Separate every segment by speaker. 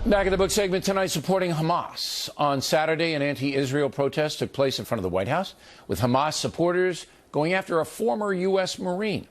Speaker 1: Back in the book segment tonight, supporting Hamas. On Saturday, an anti-Israel protest took place in front of the White House, with Hamas supporters going after a former U.S. Marine.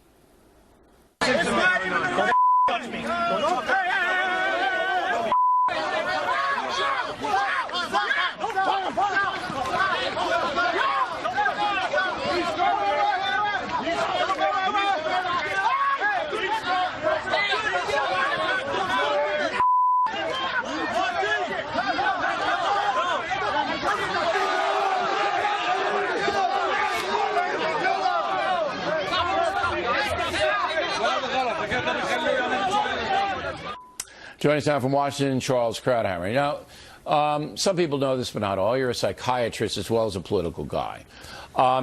Speaker 1: Joining us now from Washington, Charles Krauthammer. Now, some people know this, but not all. You're a psychiatrist as well as a political guy.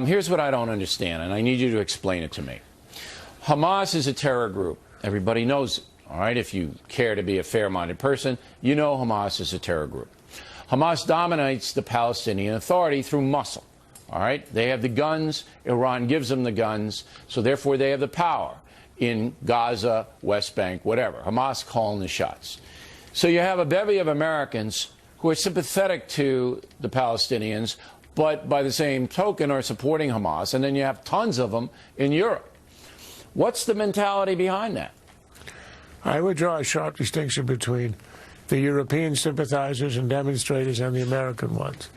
Speaker 1: Here's what I don't understand, and I need you to explain it to me. Hamas is a terror group. Everybody knows it, all right? If you care to be a fair-minded person, you know Hamas is a terror group. Hamas dominates the Palestinian Authority through muscle, all right? They have the guns. Iran gives them the guns, so therefore they have the power in Gaza, West Bank, whatever. Hamas calling the shots. So you have a bevy of Americans who are sympathetic to the Palestinians, but by the same token are supporting Hamas, and then you have tons of them in Europe. What's the mentality behind that?
Speaker 2: I would draw a sharp distinction between the European sympathizers and demonstrators and the American ones.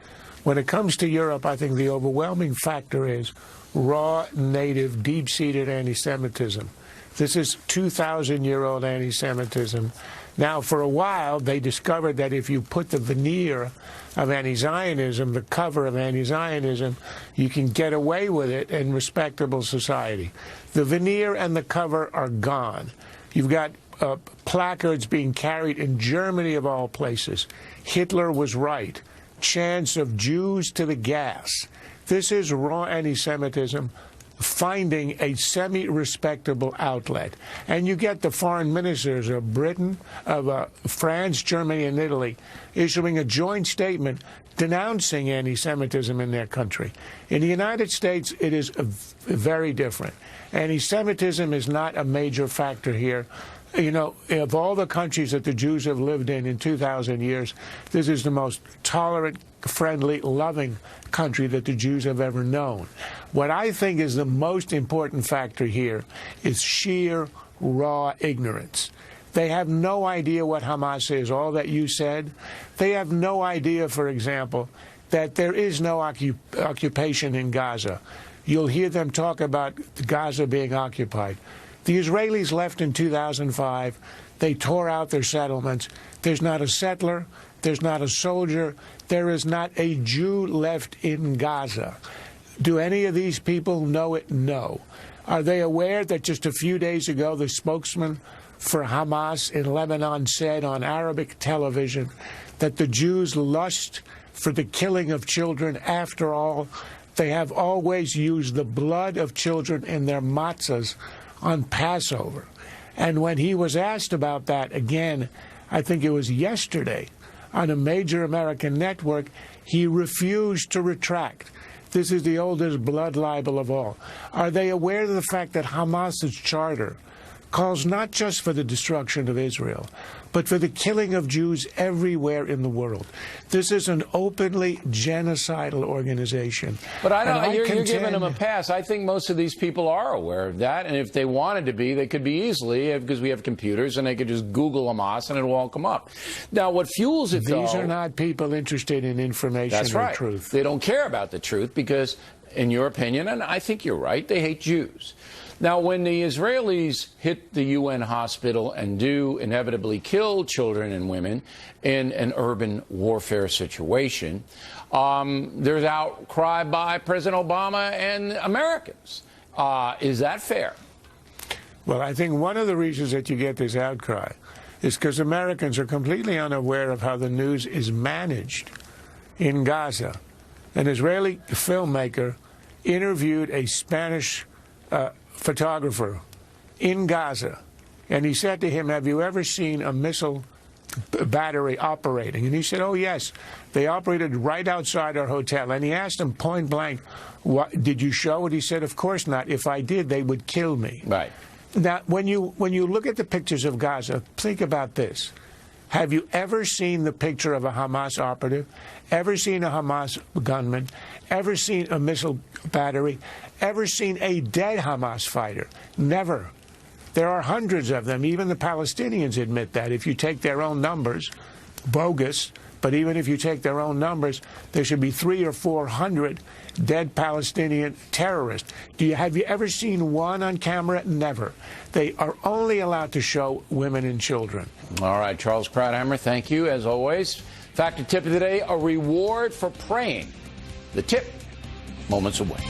Speaker 2: When it comes to Europe, I think the overwhelming factor is raw, native, deep-seated anti-Semitism. This is 2,000-year-old anti-Semitism. Now, for a while, they discovered that if you put the veneer of anti-Zionism, the cover of anti-Zionism, you can get away with it in respectable society. The veneer and the cover are gone. You've got placards being carried in Germany, of all places. Hitler was right. Chants of Jews to the gas. This is raw anti-Semitism finding a semi-respectable outlet. And you get the foreign ministers of Britain, of France, Germany, and Italy issuing a joint statement denouncing anti-Semitism in their country. In the United States, it is very different. Anti-Semitism is not a major factor here. You know, of all the countries that the Jews have lived in 2,000 years, this is the most tolerant, friendly, loving country that the Jews have ever known. What I think is the most important factor here is sheer, raw ignorance. They have no idea what Hamas is, all that you said. They have no idea, for example, that there is no occupation in Gaza. You'll hear them talk about Gaza being occupied. The Israelis left in 2005. They tore out their settlements. There's not a settler. There's not a soldier. There is not a Jew left in Gaza. Do any of these people know it? No. Are they aware that just a few days ago the spokesman for Hamas in Lebanon said on Arabic television that the Jews lust for the killing of children? After all, they have always used the blood of children in their matzahs on Passover. And when he was asked about that again, I think it was yesterday, on a major American network, he refused to retract. This is the oldest blood libel of all. Are they aware of the fact that Hamas's charter calls not just for the destruction of Israel, but for the killing of Jews everywhere in the world? This is an openly genocidal organization.
Speaker 1: But I don't. You're giving them a pass. I think most of these people are aware of that, and if they wanted to be, they could be easily, because we have computers, and they could just Google Hamas, and it'll all come up. Now, what fuels it,
Speaker 2: These are not people interested in information or truth.
Speaker 1: They don't care about the truth because, in your opinion, and I think you're right, they hate Jews. Now, when the Israelis hit the UN hospital and do inevitably kill children and women in an urban warfare situation, there's outcry by President Obama and Americans. Is that fair?
Speaker 2: Well, I think one of the reasons that you get this outcry is because Americans are completely unaware of how the news is managed in Gaza. An Israeli filmmaker interviewed a Spanish photographer in Gaza, and he said to him, "Have you ever seen a missile battery operating?" And he said, "Oh, yes. They operated right outside our hotel." And he asked him point blank, "Did you show it?" He said, "Of course not. If I did, they would kill me."
Speaker 1: Right.
Speaker 2: Now, when you look at the pictures of Gaza, think about this. Have you ever seen the picture of a Hamas operative? Ever seen a Hamas gunman? Ever seen a missile battery? Ever seen a dead Hamas fighter? Never. There are hundreds of them. Even the Palestinians admit that. If you take their own numbers, bogus, but even if you take their own numbers, there should be 300 or 400 dead Palestinian terrorists. Have you ever seen one on camera? Never. They are only allowed to show women and children.
Speaker 1: All right, Charles Krauthammer, thank you, as always. Fact and tip of the day, a reward for praying. The tip, moments away.